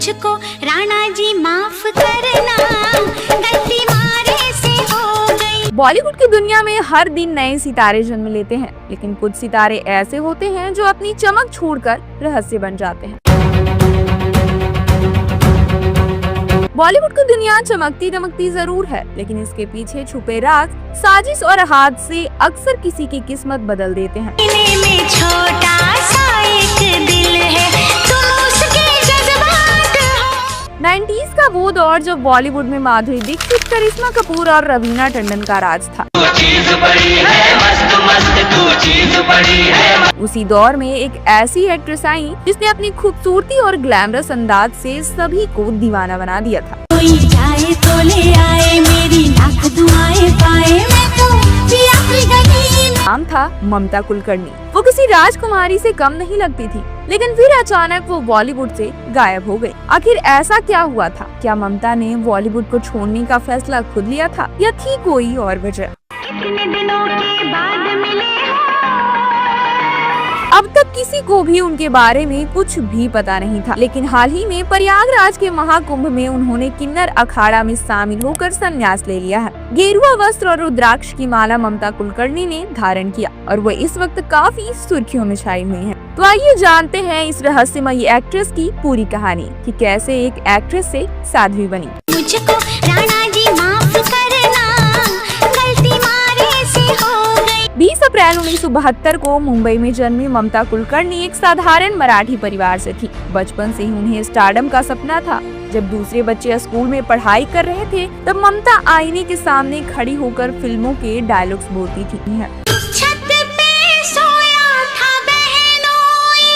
मुझको राणा जी माफ करना, गलती मारे से हो गई। बॉलीवुड की दुनिया में हर दिन नए सितारे जन्म लेते हैं, लेकिन कुछ सितारे ऐसे होते हैं जो अपनी चमक छोड़कर रहस्य बन जाते हैं। बॉलीवुड की दुनिया चमकती दमकती जरूर है, लेकिन इसके पीछे छुपे राज, साजिश और हादसे अक्सर किसी की किस्मत बदल देते हैं। में छोटा सा एक दिल है, तुम उसके जज्बात हो। 90s का वो दौर जब बॉलीवुड में माधुरी दीक्षित, करिश्मा कपूर और रवीना टंडन का राज था। चीज बड़ी है, मस्त मस्त तू चीज बड़ी है। उसी दौर में एक ऐसी एक्ट्रेस आई जिसने अपनी खूबसूरती और ग्लैमरस अंदाज से सभी को दीवाना बना दिया था। कोई जाए तो ले आए, मेरी लाख दुआएं पाए, मैं तो पिया की गली में। नाम था ममता कुलकर्णी। वो किसी राजकुमारी से कम नहीं लगती थी, लेकिन फिर अचानक वो बॉलीवुड से गायब हो गई। आखिर ऐसा क्या हुआ था? क्या ममता ने बॉलीवुड को छोड़ने का फैसला खुद लिया था या थी कोई और वजह? कितने दिनों के बाद मिले हो। अब तक किसी को भी उनके बारे में कुछ भी पता नहीं था, लेकिन हाल ही में प्रयागराज के महाकुंभ में उन्होंने किन्नर अखाड़ा में शामिल होकर संन्यास ले लिया है। गेरुआ वस्त्र और रुद्राक्ष की माला ममता कुलकर्णी ने धारण किया और वो इस वक्त काफी सुर्खियों में छाई हुई हैं। तो आइए जानते हैं इस रहस्यमयी एक्ट्रेस की पूरी कहानी कि कैसे एक एक्ट्रेस से साध्वी बनी। मुझको राणा जी माफ करना, गलती मारे से हो गई। 20 अप्रैल 1972 को मुंबई में जन्मी ममता कुलकर्णी एक साधारण मराठी परिवार से थी। बचपन से ही उन्हें स्टारडम का सपना था। जब दूसरे बच्चे स्कूल में पढ़ाई कर रहे थे, तब ममता आईने के सामने खड़ी होकर फिल्मों के डायलॉग्स बोलती थी। छत पे सोया था बहनोई।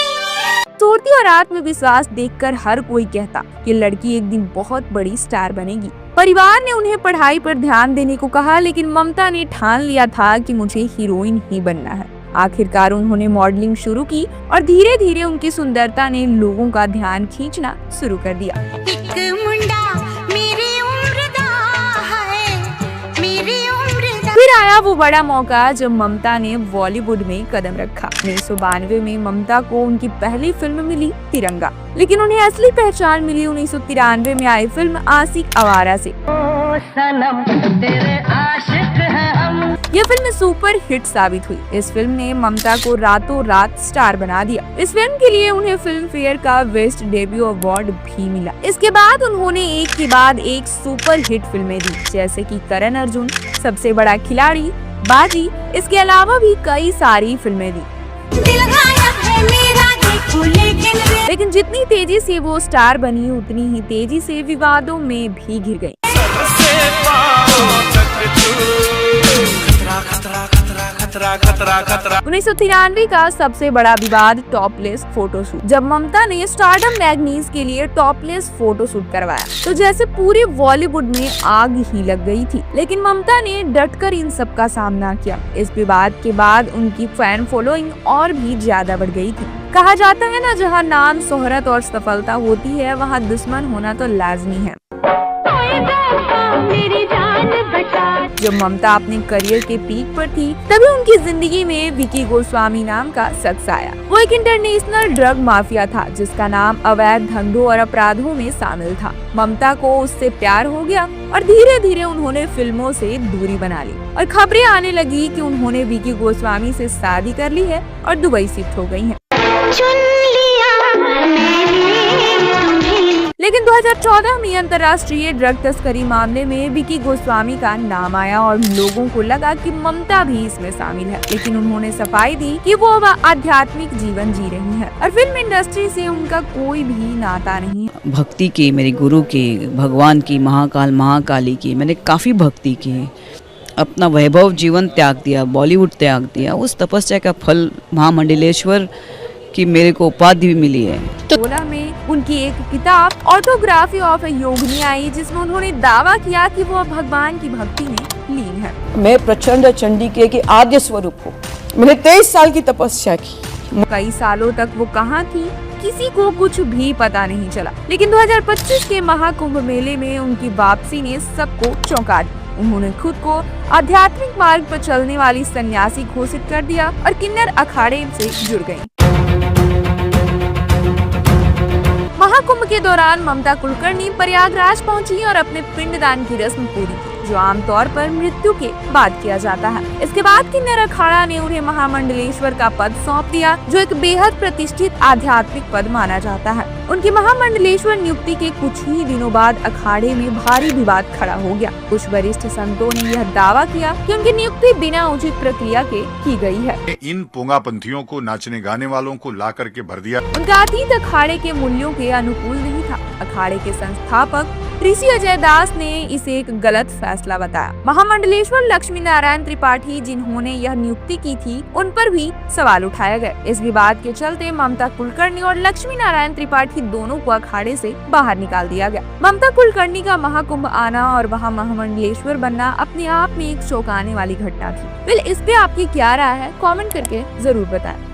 सूरती और आत्मविश्वास देखकर हर कोई कहता कि लड़की एक दिन बहुत बड़ी स्टार बनेगी। परिवार ने उन्हें पढ़ाई पर ध्यान देने को कहा, लेकिन ममता ने ठान लिया था कि मुझे हीरोइन ही बनना है। आखिरकार उन्होंने मॉडलिंग शुरू की और धीरे धीरे उनकी सुंदरता ने लोगों का ध्यान खींचना शुरू कर दिया। एक मुंडा मेरी उम्र दा है, मेरी उम्र दा। फिर आया वो बड़ा मौका जब ममता ने बॉलीवुड में कदम रखा। 1992 में ममता को उनकी पहली फिल्म मिली तिरंगा, लेकिन उन्हें असली पहचान मिली 1993 में आई फिल्म आशिक आवारा से। ओ सनम तेरे आशिक हैं हम। यह फिल्म सुपर हिट साबित हुई। इस फिल्म ने ममता को रातों रात स्टार बना दिया। इस फिल्म के लिए उन्हें फिल्म फेयर का बेस्ट डेब्यू अवार्ड भी मिला। इसके बाद उन्होंने एक के बाद एक सुपर हिट फिल्में दी, जैसे कि करण अर्जुन, सबसे बड़ा खिलाड़ी, बाजी। इसके अलावा भी कई सारी फिल्में दी। दिल गायब है मेरा देखो, लेकिन जितनी तेजी से वो स्टार बनी, उतनी ही तेजी से विवादों में भी घिर गई। 1993 का सबसे बड़ा विवाद टॉपलेस फोटोशूट। जब ममता ने स्टारडम मैगजीन के लिए टॉपलेस फोटोशूट करवाया, तो जैसे पूरे बॉलीवुड में आग ही लग गई थी। लेकिन ममता ने डटकर इन सब का सामना किया। इस विवाद के बाद उनकी फैन फॉलोइंग और भी ज्यादा बढ़ गई थी। कहा जाता है ना, जहाँ नाम, शोहरत और सफलता होती है, वहाँ दुश्मन होना तो लाजमी है। जब ममता अपने करियर के पीक पर थी, तभी उनकी जिंदगी में विकी गोस्वामी नाम का शख्स आया। वो एक इंटरनेशनल ड्रग माफिया था, जिसका नाम अवैध धंधों और अपराधों में शामिल था। ममता को उससे प्यार हो गया और धीरे धीरे उन्होंने फिल्मों से दूरी बना ली और खबरें आने लगी कि उन्होंने विकी गोस्वामी से शादी कर ली है और दुबई शिफ्ट हो गई हैं। लेकिन 2014 में अंतर्राष्ट्रीय ड्रग तस्करी मामले में विकी गोस्वामी का नाम आया और लोगों को लगा कि ममता भी इसमें शामिल है। लेकिन उन्होंने सफाई दी कि वो आध्यात्मिक जीवन जी रही है और फिल्म इंडस्ट्री से उनका कोई भी नाता नहीं है। भक्ति की, मेरे गुरु की, भगवान की, महाकाल महाकाली की, मैंने काफ़ी भक्ति की। अपना वैभव जीवन त्याग दिया, बॉलीवुड त्याग दिया। उस तपस्या का फल महामंडलेश्वर की मेरे को उपाधि भी मिली है। 2016 में उनकी एक किताब ऑटोग्राफी ऑफ ए योगिनी आई, जिसमें उन्होंने दावा किया कि वो भगवान की भक्ति में लीन है। मैं प्रचंड चंडिके के आद्य स्वरूप हूँ। मैंने 23 साल की तपस्या की। कई सालों तक वो कहाँ थी, किसी को कुछ भी पता नहीं चला। लेकिन 2025 के महाकुंभ मेले में उनकी वापसी ने सबको चौंका दिया। उन्होंने खुद को आध्यात्मिक मार्ग पर चलने वाली सन्यासी घोषित कर दिया और किन्नर अखाड़े से जुड़ गयी। महाकुंभ के दौरान ममता कुलकर्णी प्रयागराज पहुंची और अपने पिंडदान की रस्म पूरी की, जो आमतौर पर मृत्यु के बाद किया जाता है। इसके बाद किन्नर अखाड़ा ने उन्हें महामंडलेश्वर का पद सौंप दिया, जो एक बेहद प्रतिष्ठित आध्यात्मिक पद माना जाता है। उनकी महामंडलेश्वर नियुक्ति के कुछ ही दिनों बाद अखाड़े में भारी विवाद खड़ा हो गया। कुछ वरिष्ठ संतों ने यह दावा किया कि उनकी नियुक्ति बिना उचित प्रक्रिया के की गई है। इन पोंगापंथियों को नाचने गाने वालों को ला करके भर दिया। उनका अतीत अखाड़े के मूल्यों के अनुकूल नहीं था। अखाड़े के संस्थापक ऋषि अजय दास ने इसे एक गलत फैसला बताया। महामंडलेश्वर लक्ष्मी नारायण त्रिपाठी, जिन्होंने यह नियुक्ति की थी, उन पर भी सवाल उठाए गए। इस विवाद के चलते ममता कुलकर्णी और लक्ष्मी नारायण त्रिपाठी दोनों को अखाड़े से बाहर निकाल दिया गया। ममता कुलकर्णी का महाकुंभ आना और वहां महामंडलेश्वर बनना अपने आप में एक चौंकाने वाली घटना थी। इस पे आपकी क्या राय है, कमेंट करके जरूर बताएं।